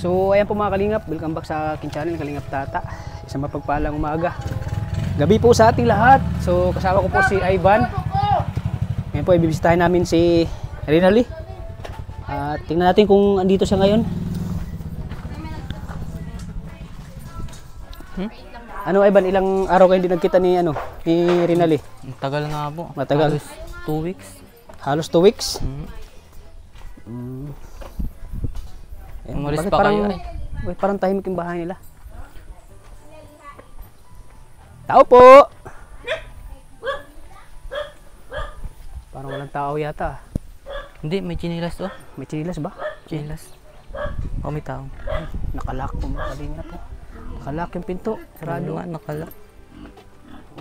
So ayan po mga kalingap, welcome back sa aking channel, Kalingap Tata. Isang mapagpalang umaga. Gabi po sa ating lahat. So kasama ko po si Ivan. Ngayon po ibibisitahin namin si Rinaldi. At tingnan natin kung andito siya ngayon. Ano Ivan, ilang araw kayo hindi nagkita ni Rinaldi? Tagal nga po. Matagal? Halos 2 weeks. Halos 2 weeks? Umalis Bakit pa parang, kayo parang tahimik yung bahay nila. Tao po! Parang walang tao yata. Hindi, may chinilas to. May chinilas ba? Chinilas. O may tao. Nakalock po mga kalingap po. Nakalock yung pinto. Sarado. Nga, nakalak.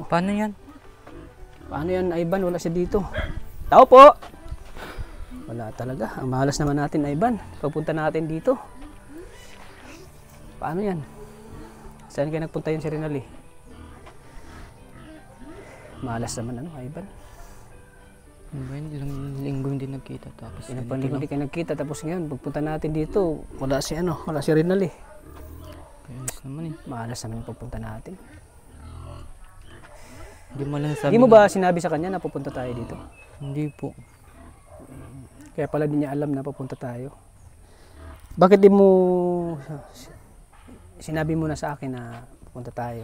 Paano yan? Paano yan Ivan? Wala siya dito. Tao po! Wala talaga. Ang malas naman natin Ivan. Pagpunta natin dito. Paano yan? Saan kayo nagpunta yun si Rinaldi? Malas naman Ivan. Ilang linggo hindi nagkita. Tapos Ilang panlinggo hindi kayo nagkita. Tapos ngayon, pagpunta natin dito, wala si Rinaldi. Kainis naman eh. Malas naman yung pagpunta natin. Hindi mo lang sabi. Hindi mo ba sinabi sa kanya na pupunta tayo dito? Hindi po. Kaya pala di niya alam na papunta tayo. Bakit di mo sinabi mo na sa akin na pupunta tayo?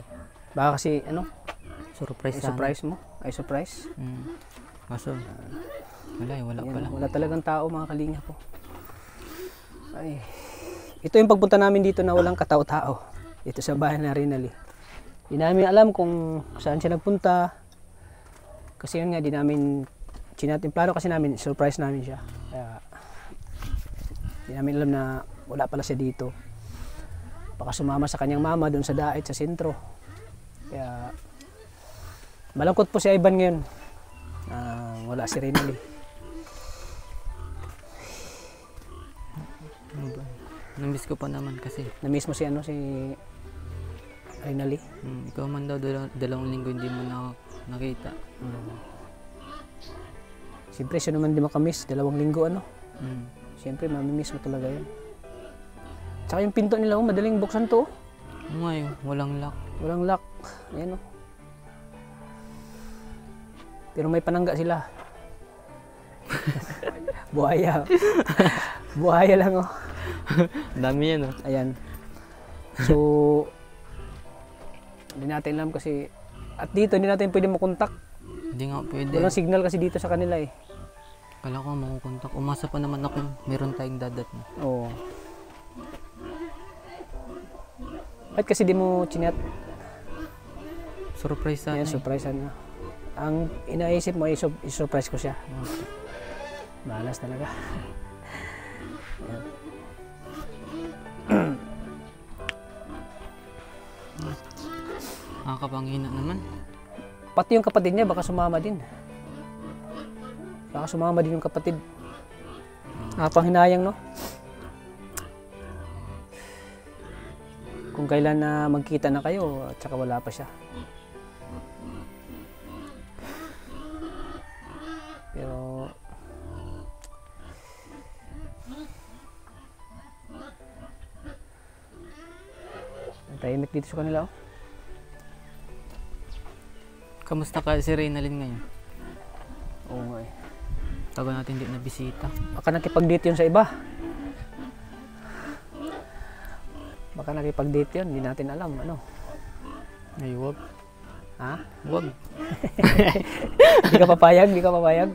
Baka kasi Surprise sana. surprise mo? Ay surprise? Kaso, wala pala. Wala talagang tao mga kalinga po. Ay, ito yung pagpunta namin dito na walang katao-tao. Ito sa bahay na Rinaldi. Di namin alam kung saan siya nagpunta. Kasi yun nga, di namin plano kasi namin, surprise namin siya. Kaya, di namin alam na wala pala siya dito. Baka sumama sa kanyang mama doon sa Dait, sa sentro. Kaya, malungkot po si Ivan ngayon. Wala si Rinaldi. Namiss ko pa naman kasi. Na-miss mo si Rinaldi? Ikaw man daw, dalawang linggo hindi mo na nakita. Siyempre, siya naman di makamiss. 2 linggo Siyempre, mamimiss mo talaga yun. Tsaka yung pinto nila, madaling buksan to. Ngayon, walang lock. Walang lock. Ayan Pero may panangga sila. Buhaya. Buhaya lang Dami yan Ayan. So, hindi natin alam kasi, at dito hindi natin pwede makontak. Hindi nga pwede. Walang signal kasi dito sa kanila Kala ko makukontak. Umasa pa naman ako meron tayong dadat na. Oo. Bakit kasi di mo chinat? Surprise sana. Yan, surprise na. Ang inaisip mo, i-surprise ko siya. Malas talaga. Nakakapanghina naman. Pati yung kapatid niya, baka sumama din. Baka sumama din yung kapatid. Nakapanghinayang, no? Kung kailan na magkita na kayo, at saka wala pa siya. Pero tahimik dito sa kanila. Kamusta ka si Reynalyn ngayon? Oo nga Tagal natin hindi na bisita. Baka nakipag-date yun sa iba. Baka nakipag-date yun, hindi natin alam. Ay, wag. Ha? Wag. Hindi ka papayag? Hindi ka papayag?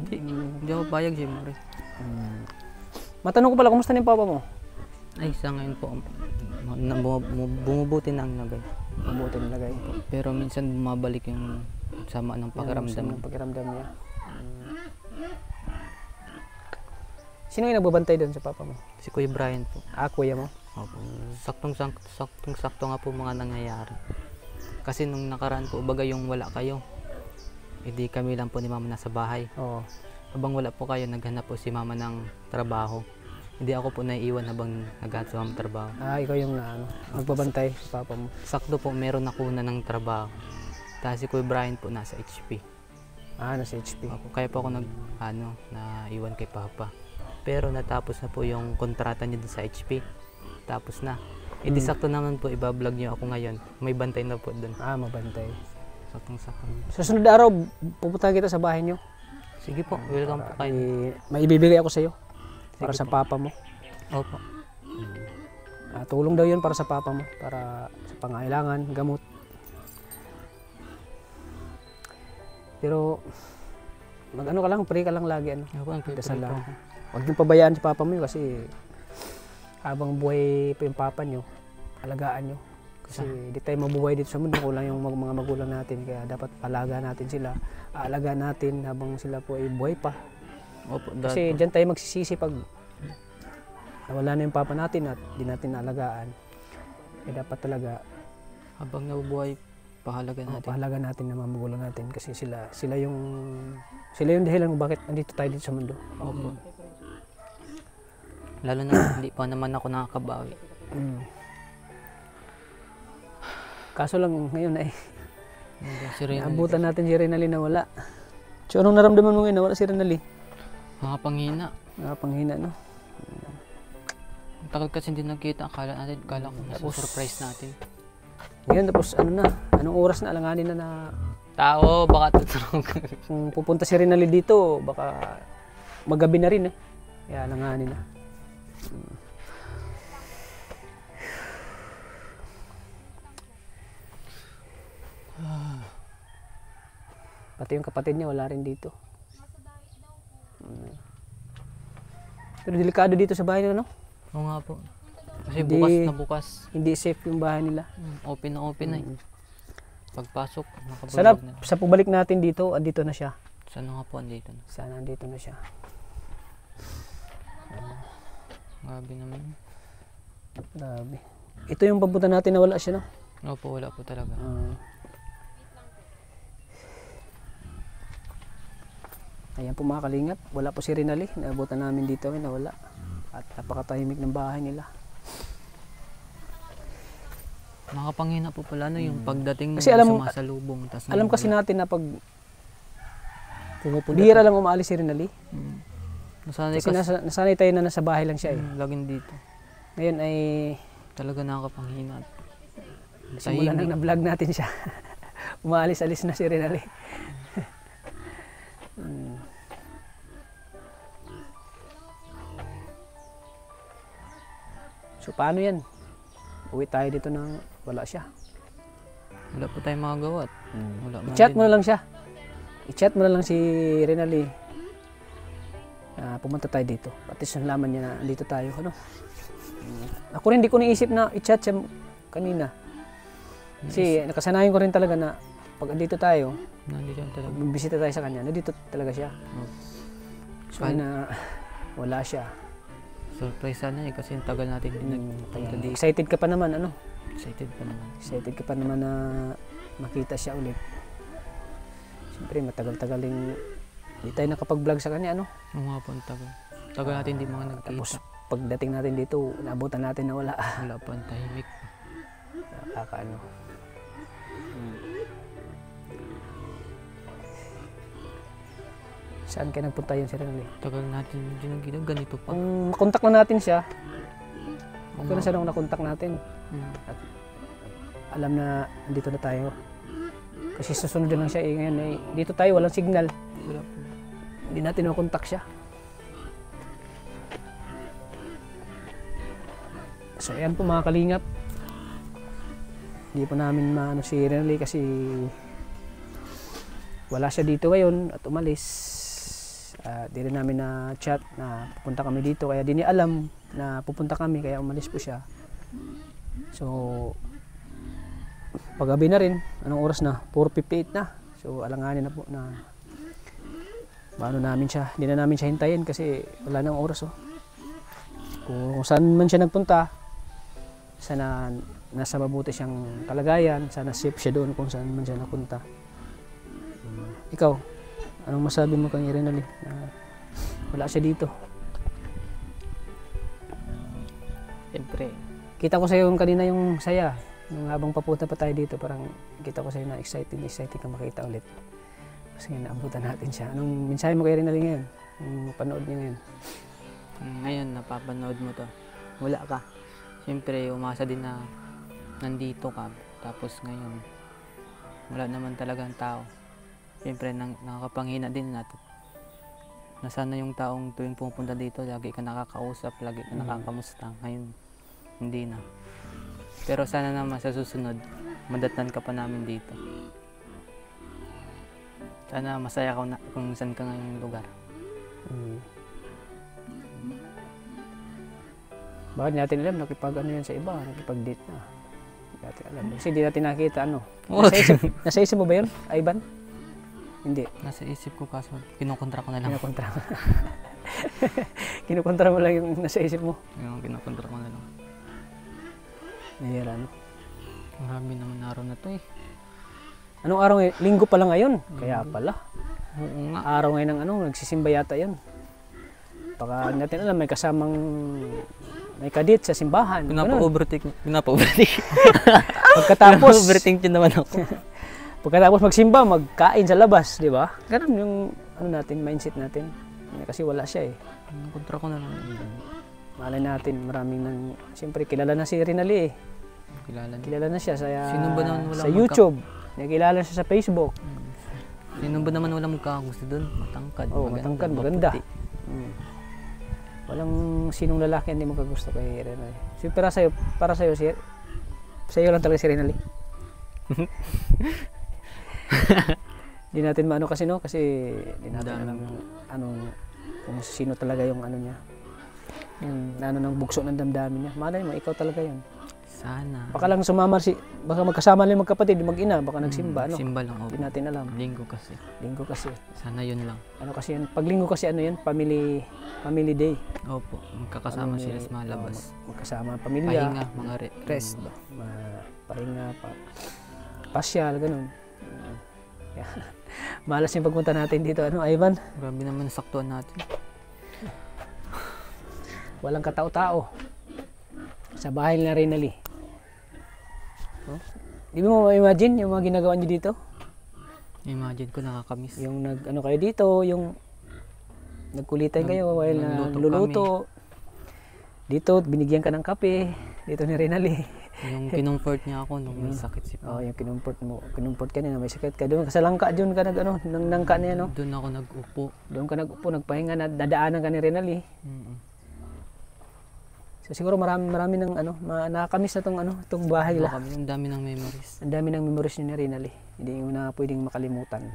Hindi ako payag siyempre. Matanong ko pala, kumusta na yung papa mo? Ay, sa ngayon po, bumubuti na ang lagay. Mabuti na lagay. Pero minsan bumabalik yung sama ng pakiramdam. Yung pakiramdam niya. Sino yung nagbabantay doon sa papa mo? Si Kuya Brian po. Kuya mo? Opo. Saktong-sakto nga po mga nangyayari. Kasi nung nakaraan po, baga yung wala kayo, hindi kami lang po ni mama nasa bahay. Oo. Habang wala po kayo, naghanap po si mama ng trabaho. Hindi ako po naiiwan habang naghahanap sa mama trabaho. Ikaw yung nagbabantay sa papa mo. Sakto po, meron ako na ng trabaho. Tapos si Kuya Brian po nasa HP. Nasa HP. Opo, kaya po ako naiwan kay Papa. Pero natapos na po yung kontrata niya dun sa HP. tapos na. E di sakto naman po, ibablog nyo ako ngayon. May bantay na po doon. Mabantay. Saktong-sakto. Sa sunod araw, pupunta kita sa bahay nyo. Sige po, welcome po kayo. May ibibigay ako sa'yo. Para Sige sa po. papa mo. Opo. Tulong daw yun para sa papa mo. Para sa pangailangan, gamot. Pero, mag-ano ka lang, pray ka lang lagi. Opo, Dasal po lang. ako. Huwag niyong pabayaan si papa mo yun kasi habang buhay pa yung papa niyo, alagaan niyo. Kasi di tayo mabuhay dito sa mundo, kulang yung mga magulang natin. Kaya dapat alagaan natin sila. Aalagaan natin habang sila po ay buhay pa. Opo, Kasi dyan tayo magsisisi pag nawala na yung papa natin at di natin naalagaan. Kaya dapat talaga habang nabubuhay, pahalaga natin. pahalaga natin ng mga magulang natin kasi sila yung dahilan kung bakit nandito tayo dito sa mundo. Opo. Lalo na hindi pa naman ako nakakabawi. Kaso lang ngayon ay Si Renal, naabutan natin si Renali na wala. So anong naramdaman mo ngayon na wala si Renali? mga panghina. Panghina, no? Ang tagal kasi hindi nagkita, akala ko nasa-surprise natin. Ngayon tapos anong oras na alanganin na Tao, baka tutulog. kung pupunta si Renali dito, baka magabi na rin Kaya alanganin na. Pati yung kapatid niya wala rin dito. Pero delikado dito sa bahay nila, no? Oo nga po. Kasi Hindi- bukas na bukas. Hindi safe yung bahay nila. Open na open na eh. Pagpasok, Sana nakabulog na. sa pabalik natin dito, andito na siya. Sana nga po andito na. Sana andito na siya. Grabe naman. Grabe. Ito yung papunta natin na wala siya, no? Opo, wala po talaga. Ayan po mga kalingap. Wala po si Renali. Naabutan namin dito na wala. At napakatahimik ng bahay nila. Nakapanghina po pala yung pagdating Kasi alam- sumasalubong. Tas Alam kasi natin na pag pumupunta. bihira lang umaalis si Renali. Nasanay Kasi nasanay tayo na nasa bahay lang siya laging dito. Ngayon ay Talaga nakakapanghina. simula nang na-vlog natin siya. Umaalis-alis na si Renali. So paano yan? Uwi tayo dito nang wala siya. Wala po tayong magagawa. Wala man I-chat din. mo na lang siya. I-chat mo na lang si Renali. Pumunta tayo dito. At least nalaman niya na dito tayo. Ano? Ako rin di ko naisip na i-chat siya kanina. Kasi nakasanayan ko rin talaga na pag andito tayo, Nandito yan talaga. magbisita tayo sa kanya, nandito talaga siya. So na wala siya. Surprise sana eh kasi yung tagal natin din nagpunta dito. Excited ka pa naman, ano? Excited pa naman. Excited ka pa naman na makita siya ulit. Siyempre matagal-tagaling hindi tayo nakapag-vlog sa kanya, ano? Oo nga po, ang tagal. Tagal natin di mga nagkita. Tapos pagdating natin dito, naabutan natin na wala. Wala pa, ang tahimik. Nakakaano. Saan kayo nagpunta yun si Renali? Tagal natin hindi nagkita. Ganito pa. Kung makontak na natin siya, okay na siya nung nakontak natin. At alam na dito na tayo. Kasi susunod na lang siya ngayon dito tayo, walang signal. Wala po. Hindi natin makontak siya. So ayan po mga kalingap. Hindi po namin maano si Renali kasi wala siya dito ngayon at umalis. Di rin namin na chat na pupunta kami dito kaya di niya alam na pupunta kami kaya umalis po siya. So paggabi na rin, anong oras na? 4:58 na. So alanganin na po na paano namin siya. Hindi na namin siya hintayin kasi wala nang oras. Kung saan man siya nagpunta, sana nasa mabuti siyang kalagayan, sana safe siya doon kung saan man siya napunta. Ikaw, anong masabi mo kay Renali na wala siya dito? Siyempre, Kita ko sa iyo kanina yung saya. Nung habang papunta pa tayo dito, parang kita ko sa iyo na excited ka makita ulit. Kasi naabutan natin siya. Anong mensahe mo kay Renali ngayon? Yung panood niya ngayon? ngayon napapanood mo to. Wala ka. Siyempre, umasa din na nandito ka. Tapos ngayon, wala naman talagang tao. Siyempre, nakakapanghina din natin. Nasana yung taong tuwing pupunta dito, lagi ka nakakausap, lagi ka nakakamusta. Ngayon, hindi na. Pero sana naman sa susunod, madatnan ka pa namin dito. Sana masaya ka na kung saan ka ngayong lugar. Bakit natin alam, nakipag-ano yan sa iba, nakipag-date na. Hindi natin alam. Kasi hindi natin nakita ano. Nasa isip mo ba yun, Ivan? Hindi. Nasa isip ko kaso kinukontra ko na lang. Kinukontra mo. Kinukontra mo lang yung nasa isip mo. Yung kinukontra ko na lang. Nahihira, no? Marami naman araw na to eh. Anong araw ngayon? Linggo pala ngayon. Kaya pala. Oo nga. Araw ngayon ng ano, nagsisimba yata yun. Baka natin alam, may kasamang may kadit sa simbahan. Pinapa-overtake. Pagkatapos, Pinapa-overtake din naman ako. pagkatapos magsimba, magkain sa labas, di ba? Ganun yung ano natin, mindset natin. Kasi wala siya eh. Kontra ko na lang. Malay natin, maraming nang, siyempre kilala na si Rinali eh. Kilala na siya sa, Sino ba naman wala sa YouTube. Nakilala siya sa Facebook. Sino ba naman wala magkakagusto doon? Matangkad. Oo, matangkad, maganda. Walang sinong lalaki hindi magkagusto kay Rinali. So, para sa'yo, sa'yo lang talaga si Rinali. Hindi natin maano kasi no, kasi hindi natin alam ano, kung sino talaga yung ano niya. Yung ano ng bugso ng damdamin niya. Malay mo, ikaw talaga yun. Sana. Baka lang baka magkasama lang magkapatid, mag-ina, baka nagsimba, ano? Simba lang, Hindi natin alam. Linggo kasi. Linggo kasi. Sana yun lang. Ano kasi yan? Pag linggo kasi ano yan? Family day. Opo, magkakasama sila sa mga labas. Magkasama ang pamilya. Pahinga, mga rest ba? Pahinga, pasyal, ganun. Malas yung pagpunta natin dito, ano, Ivan? Grabe naman saktuan natin. Walang katao-tao. Sa bahay na Rinali. Oh? Di mo ma-imagine yung mga ginagawa niyo dito? Imagine ko, nakakamiss. Yung ano kayo dito, yung nagkulitan kayo while nagluluto. Dito, binigyan ka ng kape. Dito ni Rinali. Yung kinomfort niya ako nung may sakit si Pa. Yung kinumport ka niya, may sakit ka. Doon sa langka, doon ka nangka niya, no? Doon ako nag-upo. Doon ka nag-upo, nagpahinga, nadaanan ka ni Rinali. So siguro marami ng ano, nakakamiss na tong bahay la. Ang dami ng memories. Ang dami ng memories ni Rinali. Hindi mo na pwedeng makalimutan.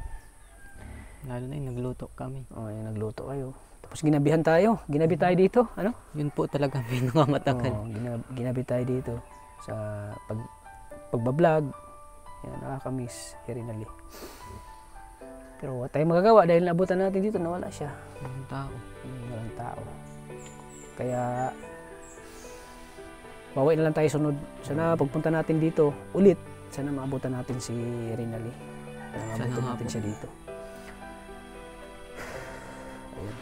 Lalo na yung nagluto kami. Yung nagluto kayo. Tapos ginabihan tayo. Ginabi tayo dito, ano? Yun po talaga pinakamatagal. Ginabi tayo dito sa pagbablog. Yan, nakakamiss si Rinali. Pero wala tayong magagawa dahil naabutan natin dito, nawala siya. Walang tao. Walang tao. Kaya bawi na lang tayo sunod. Sana pagpunta natin dito ulit, sana maabutan natin si Rinali. Maabutan natin siya dito. Ayan.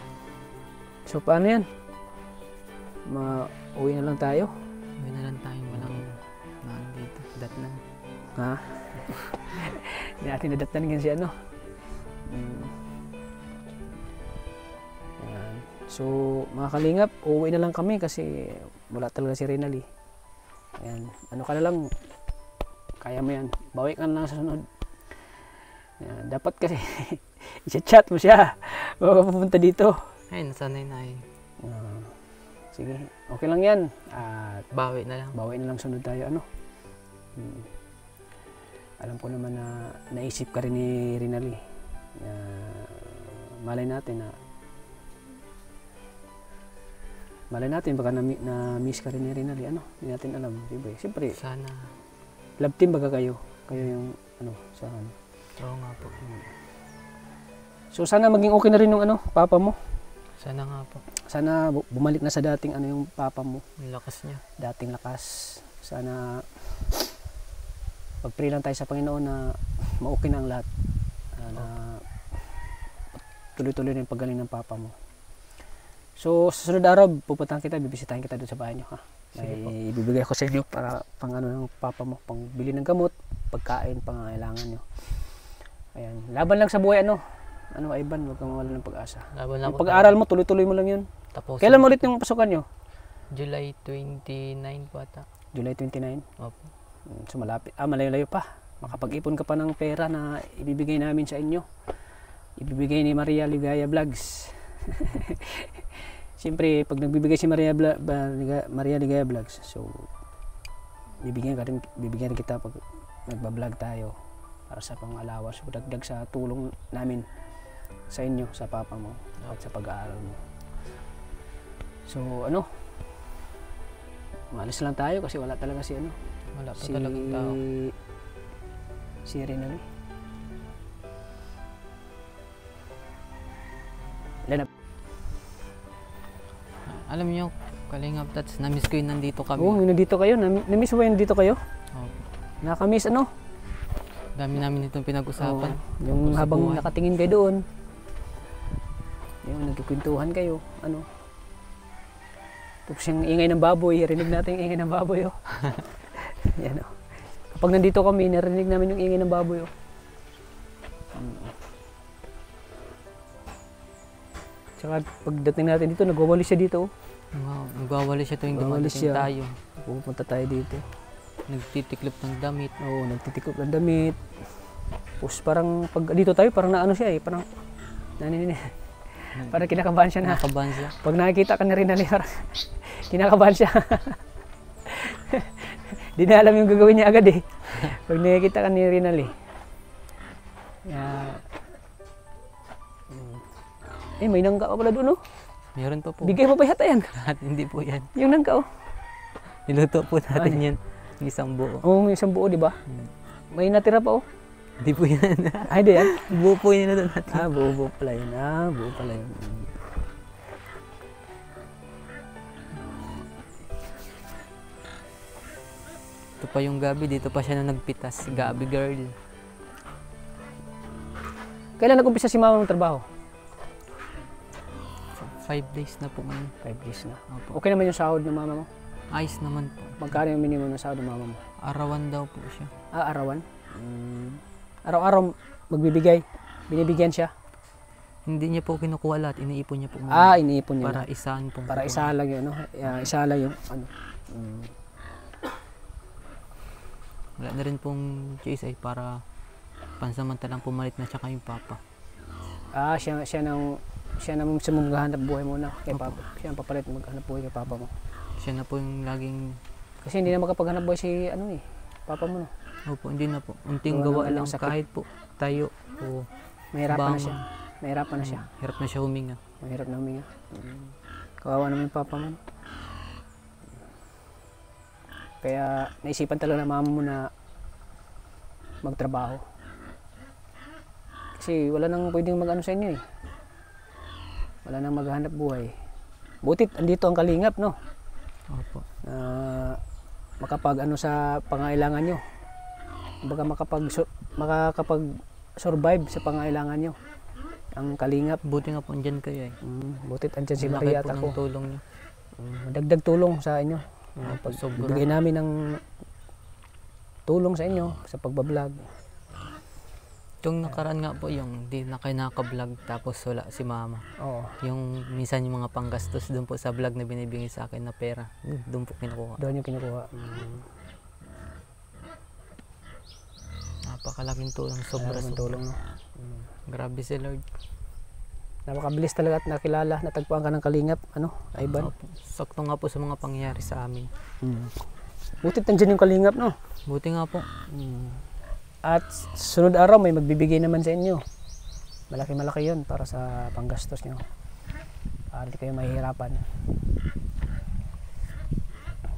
So paano yan? Uwi na lang tayo? Uwi na lang tayo, walang dito. Datnan. Ha? Hindi natin nadatnan yan si ano. Ayan. So mga kalingap, uwi na lang kami kasi wala talaga si Rinali. Ayan. Ano ka na lang, kaya mo yan. Bawi ka na lang sa sunod. Ayan. Dapat kasi i-chat mo siya bago pupunta dito. Ay, nasanay na eh. Sige, okay lang yan. Bawi na lang. Bawi na lang sunod tayo. Ano? Alam ko naman na naisip ka rin ni Rinali. Malay natin baka na-miss ka rin ni Rinali. Ano? Hindi natin alam. Siyempre, sana. Love team baga kayo. Kayo yung ano, sa ano. Oo nga po. So sana maging okay na rin yung ano, papa mo. Sana nga po. Sana bumalik na sa dating ano yung papa mo. Yung lakas niya. Dating lakas. Sana pag-pray lang tayo sa Panginoon na ma-okay na ang lahat. Na tuloy-tuloy na yung paggaling ng papa mo. So, sa sunod araw, pupuntahan kita, bibisitahin kita doon sa bahay niyo, ha? May ibibigay ko sa inyo para pang ano ng papa mo, pang bili ng gamot, pagkain, pangangailangan niyo. Ayan. Laban lang sa buhay, ano? Ano, Ivan, huwag kang mawala ng pag-asa. Laban lang yung pag-aaral mo, tuloy-tuloy mo lang yun. Tapos. Kailan mo ulit yung pasukan niyo? July 29 po ata. July 29. Opo. So malapit. Malayo-layo pa. Makapag-ipon ka pa ng pera na ibibigay namin sa inyo. Ibibigay ni Maria Ligaya Vlogs. Siyempre, pag nagbibigay si Maria Ligaya Vlogs, so bibigyan rin kita pag nagba-vlog tayo para sa pang-alawas, so dagdag sa tulong namin sa inyo, sa papa mo at sa pag-aaral mo. So ano, umalis lang tayo kasi wala talaga si ano, Wala pa talagang tao. si Rinaldi. Alam niyo, Kalingap Tats, na-miss ko yung nandito kami. Oo, nandito kayo. Na-miss mo ba yung nandito kayo? Opo. Nakamiss ano? Dami namin itong pinag-usapan. Yung Sa habang buhay. nakatingin kayo doon. Yung nagkikwentuhan kayo. Ano? Tapos yung ingay ng baboy. Rinig natin yung ingay ng baboy. Oh. Yan oh. Kapag nandito kami, narinig namin yung ingay ng baboy. Oh. Tsaka pagdating natin dito, nagwawalis siya dito. Oh. Wow, nagwawali siya tuwing Nagwawali dumadating siya. tayo. Pupunta tayo dito. Nagtitiklop ng damit. Oo, nagtitikop ng damit. Tapos parang pag dito tayo, parang naano siya eh. Parang parang kinakabahan siya na. Nakabahan siya. Pag nakikita ka na rin parang kinakabahan siya. Di na alam yung gagawin niya agad eh. Pag nakikita ka ni Rinal eh. May nangka pa pala doon oh. Meron pa po. Bigay mo pa yata yan. Lahat, hindi po yan. Yung nangka oh. Niluto po natin yan. Isang buo. Oo, may isang buo di ba? May natira pa oh. Hindi po yan. Ay, di yan? Buo po yun natin. Buo pala yun. Buo pala yun. Ito pa yung gabi. Dito pa siya na nagpitas. Gabi girl. Kailan nag-umpisa si mama ng trabaho? 5 days na po ngayon. 5 days na. Opo. Okay naman yung sahod ng mama mo? Ayos naman po. Magkano yung minimum na sahod ng mama mo? Arawan daw po siya. Arawan? Araw-araw magbibigay? Binibigyan siya? Hindi niya po kinukuha lahat. Iniipon niya po muna. Iniipon niya. Para isahan po. Para isa lang yun, no? Isa lang yung ano. Wala na rin pong choice ay para pansamantalang pumalit na siya kayong papa. Siya na maghanap buhay muna kay Opo. papa. Siya ang papalit maghanap buhay kay papa mo. Siya na po yung laging... Kasi hindi na makapaghanap buhay si papa mo, no? Opo, hindi na po. Unting Gawa gawa naman ng lang sakit. kahit po tayo o Mahirapan na bangon. siya. Mahirapan na siya. Hirap na siya huminga. Mahirap na huminga. Kawawa naman yung papa mo. Kaya naisipan talaga ng mama mo na magtrabaho. Kasi wala nang pwedeng mag-ano sa inyo eh. Wala nang maghanap buhay. Butit andito ang kalingap, no? Opo. Makapag-ano sa pangailangan nyo. Kumbaga makakapag-survive sa pangailangan nyo. Ang kalingap. Buti nga po andyan kayo eh. Butit andyan si Ang Maria laki at po ako. ng tulong niyo. Dagdag tulong sa inyo. Opo, sobra. Bigay namin ng tulong sa inyo sa pagbablog. Yung nakaraan nga po yung di na kayo naka-vlog tapos wala si mama. Oo. Yung minsan yung mga panggastos doon po sa vlog na binibigay sa akin na pera. Doon po kinukuha. Doon yung kinukuha. Napakalaking tulong. Sobra Malaking sobra. tulong. No? Grabe si Lord. Napakabilis talaga at nakilala. Natagpuan ka ng kalingap. Ivan? Opo. Sakto nga po sa mga pangyayari sa amin. Butit nandyan yung kalingap, no? Buti nga po. At sunod araw may magbibigay naman sa inyo. Malaki-malaki yun para sa panggastos nyo. Para di kayo mahihirapan.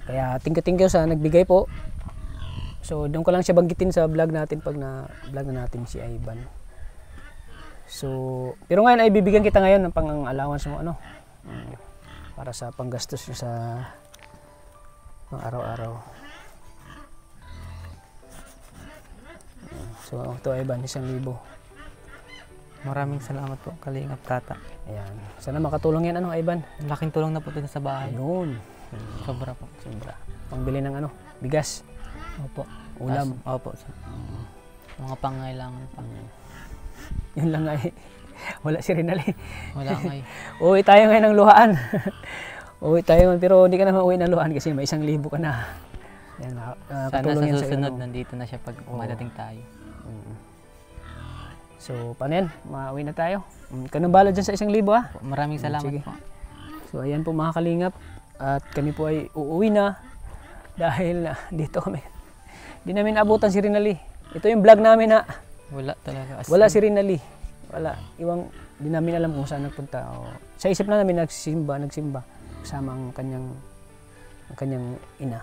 Kaya tingka-tingka sa nagbigay po. So doon ko lang siya banggitin sa vlog natin pag na-vlog na natin si Ivan. So, pero ngayon ay bibigyan kita ngayon ng pang-allowance mo para sa panggastos nyo sa mga araw-araw. So, ito Ivan, 1,000. Maraming salamat po, Kalingap Tata. Ayan. Sana makatulong yan, Ivan? Laking tulong na po dito sa bahay. Ayun. Sobra po. Sobra. Pangbili ng bigas, Opo. ulam. Opo. Mga pangailangan pa. Yun lang nga eh. Wala si Rinal eh. Wala nga eh. Uwi tayo ngayon ng luhaan. Uwi tayo, pero hindi ka naman uwi ng Luan kasi may 1,000 ka na. Yan, Sana katulong sa yan susunod iyo. nandito na siya pag umadating tayo. So, paano yan? Mauwi na tayo. Kanong bala dyan sa 1,000 ha? Maraming salamat sige. po. So, ayan po mga kalingap. At kami po ay uuwi na dahil dito kami. Hindi namin abutan si Rinali. Ito yung vlog namin na Wala talaga. wala si Rinali. Wala. Di namin alam kung saan nagpunta. Sa isip na namin nagsimba kasama ang kanyang ina.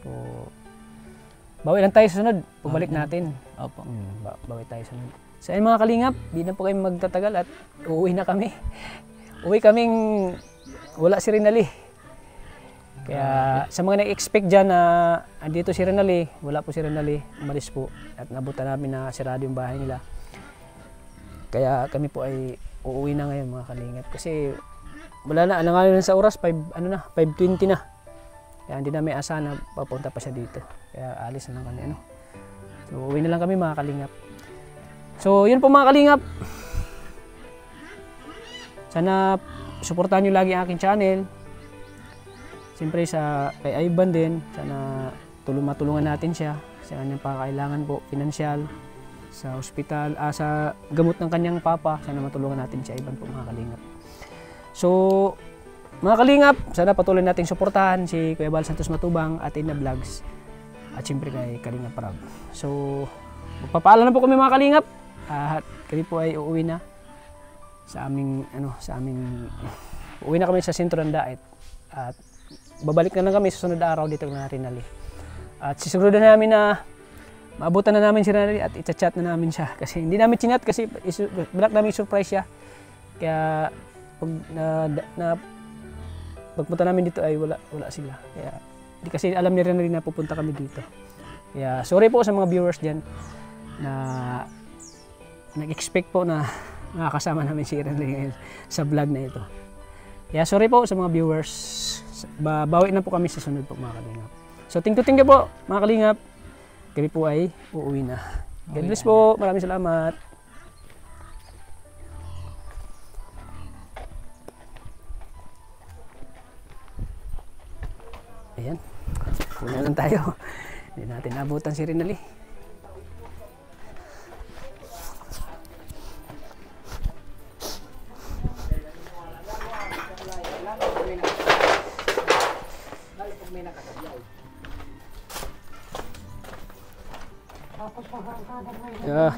So, bawi lang tayo sa sunod. Pabalik natin. Opo. Bawi tayo sa sunod. So ayun mga kalingap, di na po kayo magtatagal at uuwi na kami. Uwi kaming wala si Rinali. Kaya sa mga nag-expect dyan na andito si Rinali, wala po si Rinali, umalis po. At nabutan namin na sirado yung bahay nila. Kaya kami po ay uuwi na ngayon mga kalingap. Kasi wala na, alanganin sa oras, 5:20 na. Kaya hindi namin asa na papunta pa siya dito. Kaya alis na lang kami. So uwi na lang kami mga kalingap. So yun po mga kalingap. Sana suportahan nyo lagi ang aking channel. Siyempre sa kay Ivan din. Sana matulungan natin siya sa kanyang pakakailangan po, pinansyal, sa ospital, sa gamot ng kanyang papa. Sana matulungan natin si Ivan po mga kalingap. So mga kalingap, sana patuloy nating suportahan si Kuya Bal Santos Matubang at Ina Vlogs at siyempre kay Kalingap Prab. So magpapaalam na po kami mga kalingap at kami po ay uuwi na sa aming uuwi na kami sa sentro ng Daet at babalik na lang kami sa sunod araw dito na Rinali. At sisigurudan namin na maabutan na namin si Rinali at i-chat na namin siya kasi hindi namin chinat kasi balak namin surprise siya. Kaya pag pagpunta namin dito ay wala sila. Kaya hindi kasi alam ni Rinali na pupunta kami dito. Kaya sorry po sa mga viewers diyan na nag-expect po na makakasama namin si Rinali sa vlog na ito. Kaya sorry po sa mga viewers. Bawi na po kami sa sunod po mga kalingap. So thank you po mga kalingap. Kami po ay uuwi na. God bless po. Maraming salamat. Ayan. Una lang tayo. Hindi natin nabutan si Rinali. Yeah.